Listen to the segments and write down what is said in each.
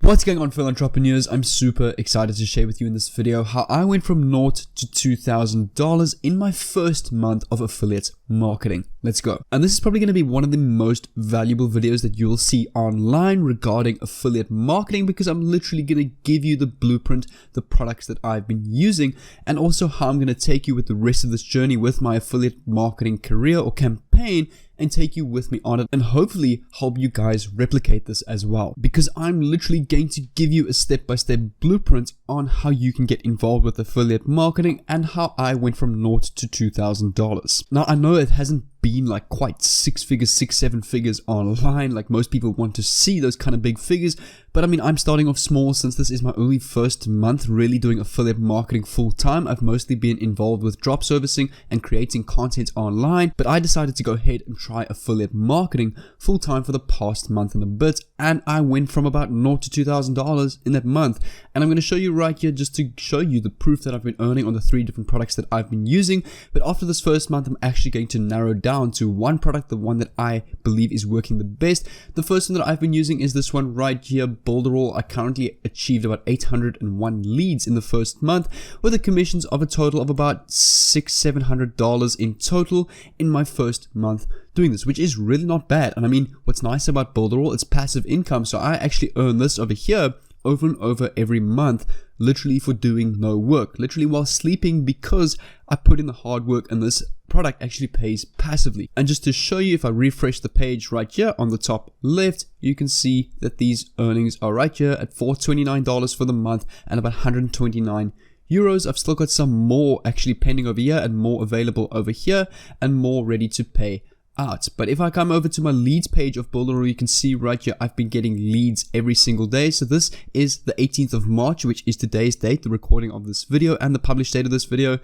What's going on, fellow entrepreneurs? I'm super excited to share with you in this video how I went from naught to $2,000 in my first month of affiliate marketing. Let's go. And this is probably going to be one of the most valuable videos that you will see online regarding affiliate marketing, because I'm literally going to give you the blueprint, the products that I've been using, and also how I'm going to take you with the rest of this journey with my affiliate marketing career or campaign, and take you with me on it, and hopefully help you guys replicate this as well, because I'm literally going to give you a step-by-step blueprint on how you can get involved with affiliate marketing and how I went from naught to $2,000. Now, I know it hasn't been like quite 6 figures, 7 figures online, like most people want to see those kind of big figures, but I mean, I'm starting off small since this is my only first month really doing affiliate marketing full time. I've mostly been involved with drop servicing and creating content online, but I decided to go ahead and try affiliate marketing full time for the past month and a bit, and I went from about naught to $2,000 in that month. And I'm going to show you right here just to show you the proof that I've been earning on the 3 different products that I've been using. But after this first month, I'm actually going to narrow down to one product, the one that I believe is working the best. The first one that I've been using is this one right here, Boulderall. I currently achieved about 801 leads in the first month, with the commissions of a total of about $600-700 in total in my first month doing this, which is really not bad. And I mean, what's nice about Boulderall, it's passive income, so I actually earn this over here over and over every month, literally for doing no work, literally while sleeping, because I put in the hard work, and this product actually pays passively. And just to show you, if I refresh the page right here on the top left, you can see that these earnings are right here at $429 for the month and about 129 euros. I've still got some more actually pending over here, and more available over here, and more ready to pay out. But if I come over to my leads page of Boulderall, you can see right here I've been getting leads every single day. So this is the 18th of March, which is today's date, the recording of this video and the published date of this video.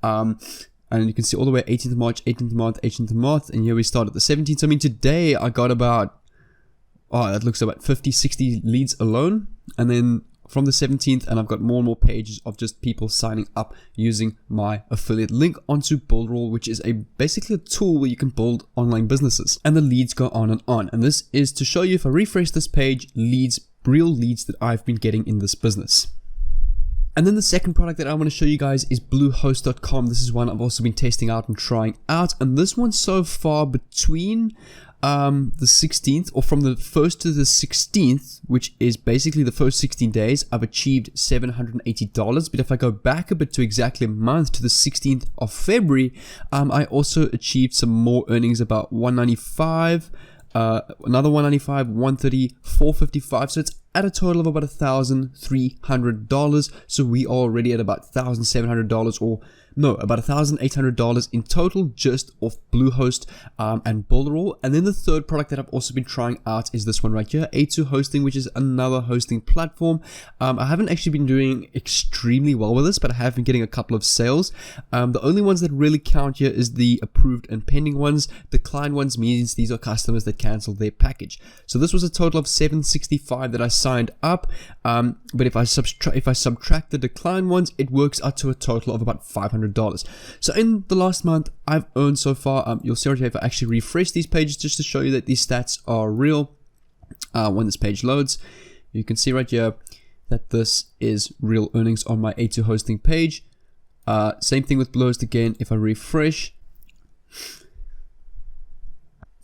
And you can see all the way 18th of March, 18th of March, 18th of March, and here we start at the 17th. So I mean, today I got about, that looks about 50-60 leads alone, and then from the 17th, and I've got more and more pages of just people signing up using my affiliate link onto Boulderall, which is basically a tool where you can build online businesses, and the leads go on and on. And this is to show you, if I refresh this page, leads, real leads that I've been getting in this business. And then the second product that I want to show you guys is Bluehost.com. This is one I've also been testing out and trying out, and this one so far between the 16th, or from the 1st to the 16th, which is basically the first 16 days, I've achieved $780. But if I go back a bit to exactly a month, to the 16th of February, I also achieved some more earnings, about $195, another $195, $130, $455. So it's at a total of about $1,300. So we are already at about $1,700, or no, about $1,800 in total just off Bluehost and Boulderall. And then the third product that I've also been trying out is this one right here, A2 Hosting, which is another hosting platform. I haven't actually been doing extremely well with this, but I have been getting a couple of sales. The only ones that really count here is the approved and pending ones. Declined ones means these are customers that canceled their package. So this was a total of $765 that I signed up. But if I subtract the declined ones, it works out to a total of about $500. So in the last month, I've earned so far, you'll see right here if I actually refresh these pages just to show you that these stats are real. When this page loads, you can see right here that this is real earnings on my A2 hosting page. Same thing with Bluehost again. If I refresh,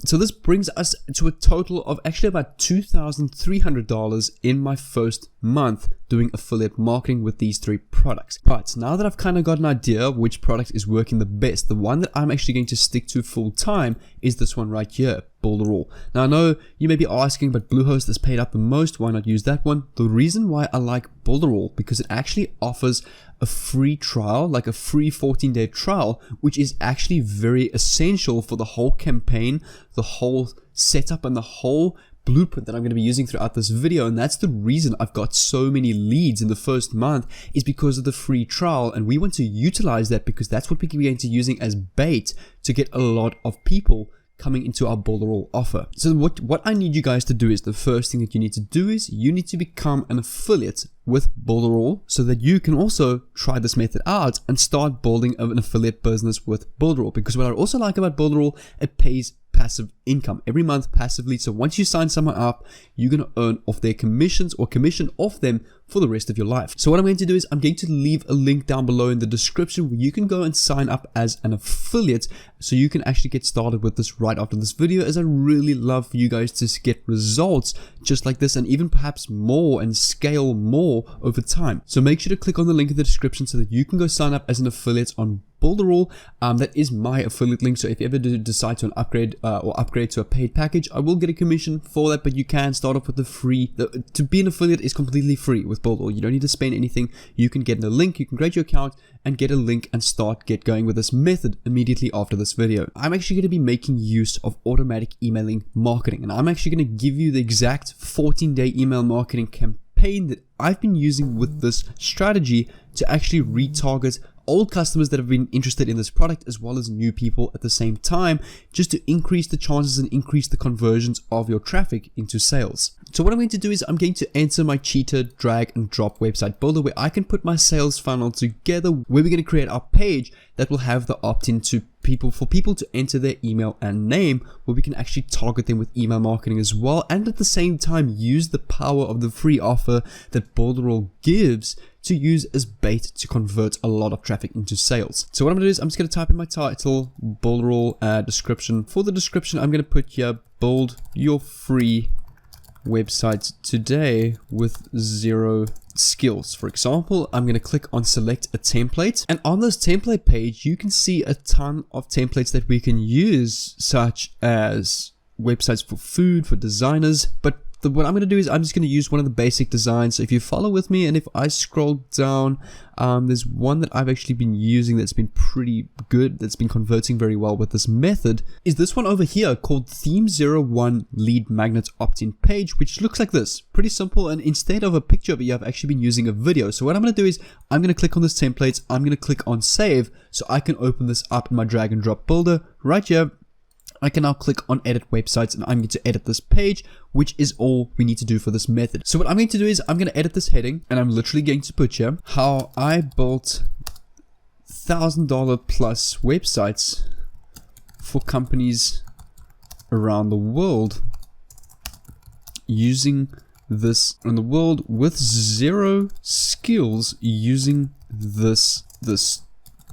so this brings us to a total of actually about $2,300 in my first month doing affiliate marketing with these 3 products. But now that I've kind of got an idea of which product is working the best, the one that I'm actually going to stick to full time is this one right here, Boulderall. Now I know you may be asking, but Bluehost has paid up the most, why not use that one? The reason why I like Boulderall, because it actually offers a free trial, like a free 14-day trial, which is actually very essential for the whole campaign, the whole setup, and the whole blueprint that I'm going to be using throughout this video. And that's the reason I've got so many leads in the first month, is because of the free trial, and we want to utilize that because that's what we're going to be using as bait to get a lot of people coming into our Boulderall offer. So what I need you guys to do is, the first thing that you need to do is you need to become an affiliate with Boulderall, so that you can also try this method out and start building an affiliate business with Boulderall. Because what I also like about Boulderall, it pays passive income every month passively. So once you sign someone up, you're going to earn off their commissions or commission off them for the rest of your life. So what I'm going to do is I'm going to leave a link down below in the description where you can go and sign up as an affiliate so you can actually get started with this right after this video, as I really love for you guys to get results just like this and even perhaps more and scale more over time. So make sure to click on the link in the description so that you can go sign up as an affiliate on Builderall. That is my affiliate link, so if you ever do decide to upgrade to a paid package, I will get a commission for that, but you can start off with the free. To be an affiliate is completely free with Builderall. You don't need to spend anything. You can get a link, you can create your account and get a link and get going with this method immediately after this video. I'm actually going to be making use of automatic emailing marketing, and I'm actually going to give you the exact 14-day email marketing campaign that I've been using with this strategy to actually retarget old customers that have been interested in this product as well as new people at the same time, just to increase the chances and increase the conversions of your traffic into sales. So what I'm going to do is I'm going to enter my cheater drag and drop website builder where I can put my sales funnel together, where we're going to create our page that will have the opt-in to for people to enter their email and name, where we can actually target them with email marketing as well, and at the same time use the power of the free offer that Builderall gives to use as bait to convert a lot of traffic into sales. So what I'm going to do is I'm just going to type in my title, Builderall description. For the description, I'm going to put here, build your free website today with 0 skills. For example, I'm going to click on select a template, and on this template page you can see a ton of templates that we can use, such as websites for food, for designers, but what I'm going to do is I'm just going to use one of the basic designs. So if you follow with me and if I scroll down, there's one that I've actually been using that's been pretty good, that's been converting very well with this method, is this one over here called Theme 01 Lead Magnet Opt-in Page, which looks like this. Pretty simple, and instead of a picture of it, I've actually been using a video. So what I'm going to do is I'm going to click on this template, I'm going to click on save so I can open this up in my drag and drop builder right here. I can now click on edit websites and I'm going to edit this page, which is all we need to do for this method. So what I'm going to do is I'm going to edit this heading, and I'm literally going to put here how I built $1,000 plus websites for companies around the world using this in the world with 0 skills using this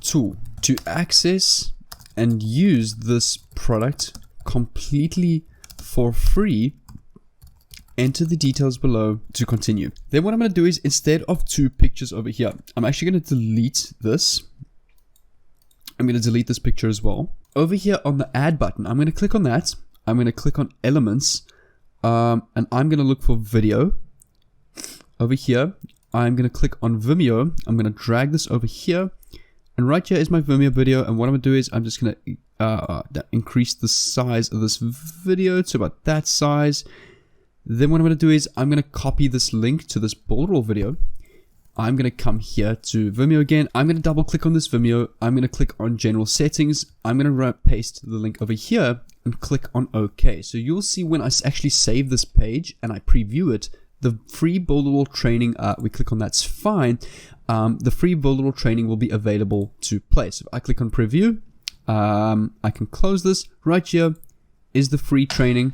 tool to access and use this product completely for free. Enter the details below to continue. Then what I'm going to do is, instead of 2 pictures over here, I'm actually going to delete this. I'm going to delete this picture as well. Over here on the add button, I'm going to click on that. I'm going to click on elements, and I'm going to look for video. Over here, I'm going to click on Vimeo. I'm going to drag this over here. And right here is my Vimeo video, and what I'm going to do is I'm just going to increase the size of this video to about that size. Then what I'm going to do is I'm going to copy this link to this Builderall video. I'm going to come here to Vimeo again. I'm going to double click on this Vimeo. I'm going to click on general settings. I'm going to paste the link over here and click on OK. So you'll see when I actually save this page and I preview it, the free Builderall training, we click on that's fine. The free Builderall training will be available to play. So if I click on preview, I can close this. Right here is the free training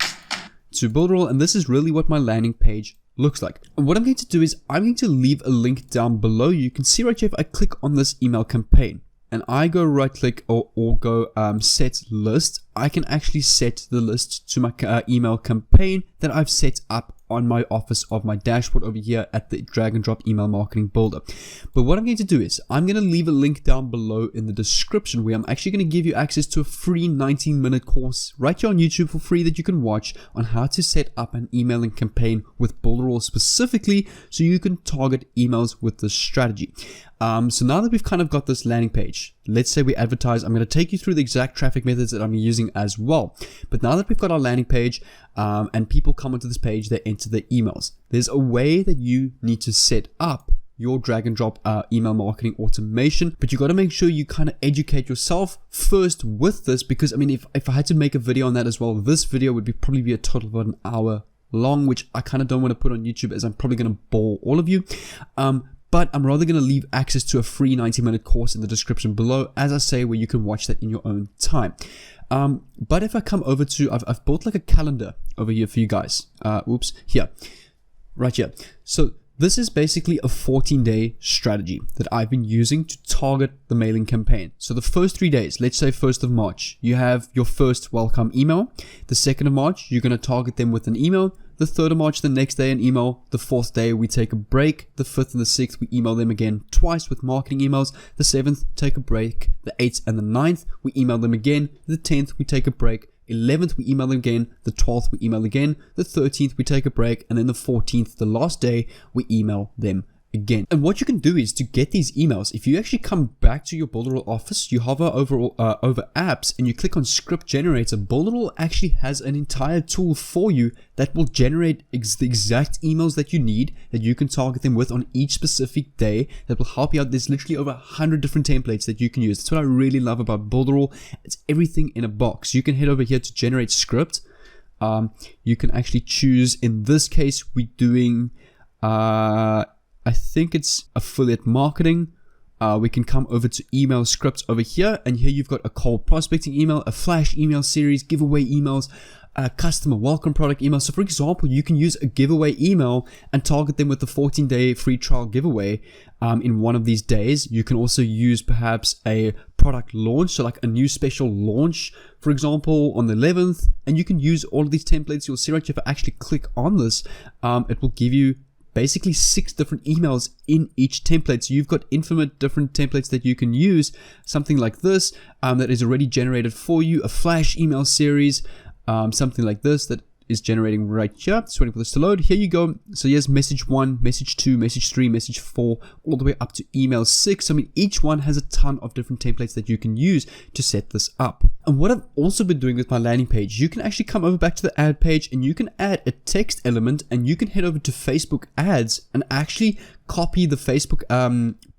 to Builderall, and this is really what my landing page looks like. And what I'm going to do is I'm going to leave a link down below. You can see right here, if I click on this email campaign and I go right click or go set list, I can actually set the list to my email campaign that I've set up on my office of my dashboard over here at the drag and drop email marketing builder. But what I'm going to do is I'm going to leave a link down below in the description where I'm actually going to give you access to a free 19-minute course right here on YouTube for free that you can watch on how to set up an emailing campaign with Builderall specifically, so you can target emails with this strategy. So now that we've kind of got this landing page, let's say we advertise. I'm going to take you through the exact traffic methods that I'm using as well. But now that we've got our landing page and people come onto this page, they enter their emails. There's a way that you need to set up your drag and drop email marketing automation, but you got to make sure you kind of educate yourself first with this, because I mean, if I had to make a video on that as well, this video would probably be a total of about an hour long, which I kind of don't want to put on YouTube as I'm probably going to bore all of you. but I'm rather going to leave access to a free 90-minute course in the description below, as I say, where you can watch that in your own time. But if I come over to, I've built like a calendar over here for you guys. Here, right here. So this is basically a 14-day strategy that I've been using to target the mailing campaign. So the first 3 days, let's say 1st of March, you have your first welcome email. The 2nd of March, you're going to target them with an email. The 3rd of March, the next day, an email. The 4th day, we take a break. The 5th and the 6th, we email them again twice with marketing emails. The 7th, take a break. The 8th and the 9th, we email them again. The 10th, we take a break. 11th, we email them again. The 12th, we email again. The 13th, we take a break. And then the 14th, the last day, we email them again. And what you can do is to get these emails, if you actually come back to your Builderall office, you hover over apps and you click on script generator, Builderall actually has an entire tool for you that will generate the exact emails that you need, that you can target them with on each specific day, that will help you out. There's literally over 100 different templates that you can use. That's what I really love about Builderall. It's everything in a box. You can head over here to generate script. You can actually choose, in this case, we're doing I think it's affiliate marketing. We can come over to email scripts over here, and here you've got a cold prospecting email, a flash email series, giveaway emails, a customer welcome product email. So for example, you can use a giveaway email and target them with the 14-day free trial giveaway in one of these days. You can also use perhaps a product launch, so like a new special launch, for example, on the 11th, and you can use all of these templates. You'll see right here, if I actually click on this, it will give you basically 6 different emails in each template. So you've got infinite different templates that you can use. Something like this that is already generated for you, a flash email series, something like this that is generating right here. Just waiting for this to load. Here you go. So here's message 1, message 2, message 3, message 4, all the way up to email 6. I mean, each one has a ton of different templates that you can use to set this up. And what I've also been doing with my landing page, you can actually come over back to the ad page and you can add a text element, and you can head over to Facebook ads and actually copy the Facebook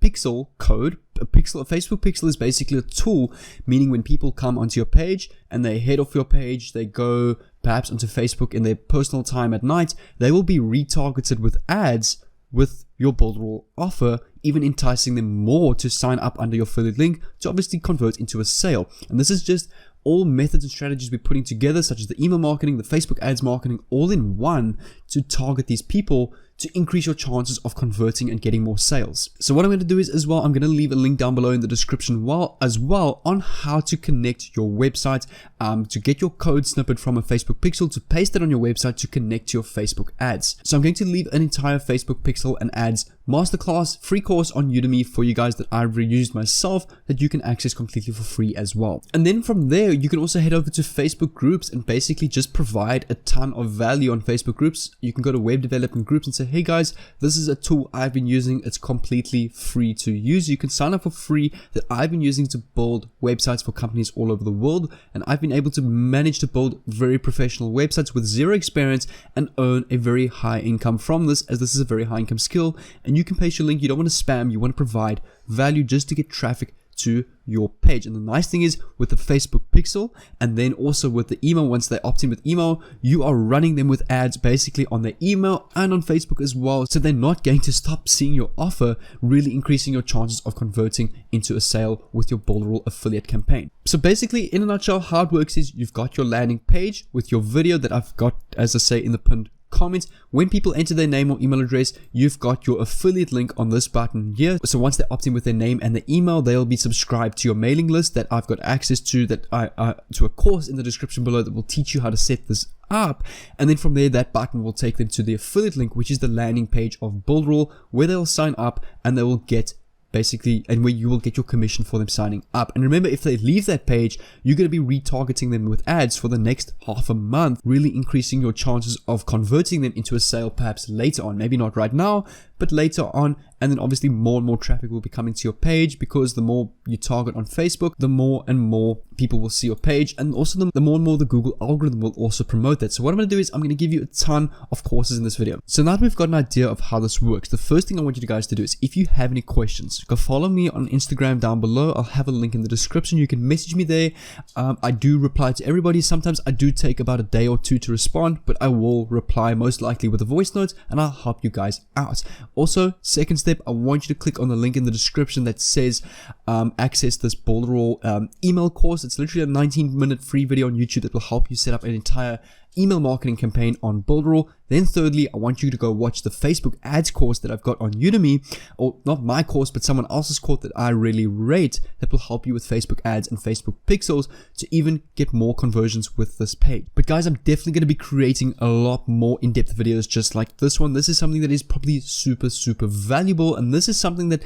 pixel code. A Facebook pixel is basically a tool, meaning when people come onto your page and they head off your page, they go perhaps onto Facebook in their personal time at night, they will be retargeted with ads with your Builderall offer, even enticing them more to sign up under your affiliate link to obviously convert into a sale. And this is just all methods and strategies we're putting together, such as the email marketing, the Facebook ads marketing, all in one to target these people to increase your chances of converting and getting more sales. So what I'm going to do is as well, I'm going to leave a link down below in the description as well on how to connect your website to get your code snippet from a Facebook pixel, to paste it on your website to connect to your Facebook ads. So I'm going to leave an entire Facebook pixel and ads masterclass free course on Udemy for you guys that I've reused myself, that you can access completely for free as well. And then from there, you can also head over to Facebook groups and basically just provide a ton of value on Facebook groups. You can go to web development groups and say, hey guys, this is a tool I've been using. It's completely free to use. You can sign up for free, that I've been using to build websites for companies all over the world. And I've been able to manage to build very professional websites with zero experience and earn a very high income from this, as this is a very high income skill. And you can paste your link. You don't want to spam. You want to provide value just to get traffic to your page. And the nice thing is, with the Facebook pixel and then also with the email, once they opt in with email, you are running them with ads basically on their email and on Facebook as well. So they're not going to stop seeing your offer, really increasing your chances of converting into a sale with your Builderall affiliate campaign. So basically, in a nutshell, how it works is you've got your landing page with your video that I've got, as I say, in the pinned comments. When people enter their name or email address, you've got your affiliate link on this button here. So once they opt in with their name and their email, they'll be subscribed to your mailing list that I've got access to, that to a course in the description below that will teach you how to set this up. And then from there, that button will take them to the affiliate link, which is the landing page of Builderall, where they'll sign up and they will get basically, and where you will get your commission for them signing up. And remember, if they leave that page, you're going to be retargeting them with ads for the next half a month, really increasing your chances of converting them into a sale perhaps later on. Maybe not right now, but later on. And then obviously more and more traffic will be coming to your page, because the more you target on Facebook, the more and more people will see your page, and also the more and more the Google algorithm will also promote that. So what I'm going to do is I'm going to give you a ton of courses in this video. So now that we've got an idea of how this works, the first thing I want you guys to do is, if you have any questions, go follow me on Instagram down below. I'll have a link in the description. You can message me there. I do reply to everybody. Sometimes I do take about a day or two to respond, but I will reply most likely with a voice note, and I'll help you guys out. Also, second step step, I want you to click on the link in the description that says access this Builderall email course. It's literally a 19-minute free video on YouTube that will help you set up an entire email marketing campaign on Builderall. Then thirdly, I want you to go watch the Facebook ads course that I've got on Udemy, or not my course, but someone else's course that I really rate that will help you with Facebook ads and Facebook pixels to even get more conversions with this page. But guys, I'm definitely going to be creating a lot more in-depth videos just like this one. This is something that is probably super valuable, and this is something that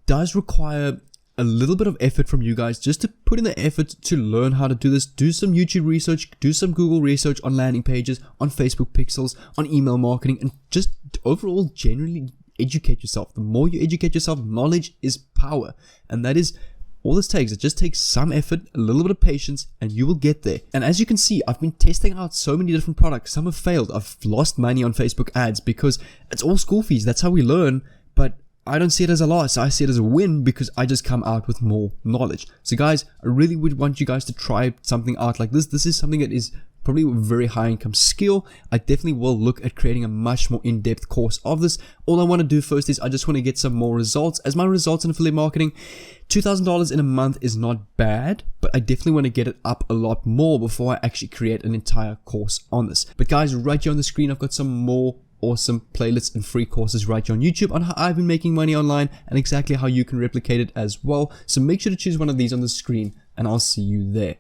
does require a little bit of effort from you guys just to put in the effort to learn how to do this. Do some YouTube research, do some Google research on landing pages, on Facebook pixels, on email marketing, and just overall generally educate yourself. The more you educate yourself, knowledge is power, and that is all this takes. It just takes some effort, a little bit of patience, and you will get there. And as you can see, I've been testing out so many different products. Some have failed. I've lost money on Facebook ads because it's all school fees. That's how we learn, but I don't see it as a loss. I see it as a win because I just come out with more knowledge. So guys, I really would want you guys to try something out like this. This is something that is probably a very high income skill. I definitely will look at creating a much more in-depth course of this. All I want to do first is I just want to get some more results. As my results in affiliate marketing, $2,000 in a month is not bad, but I definitely want to get it up a lot more before I actually create an entire course on this. But guys, right here on the screen, I've got some more awesome playlists and free courses right here on YouTube on how I've been making money online and exactly how you can replicate it as well. So make sure to choose one of these on the screen, and I'll see you there.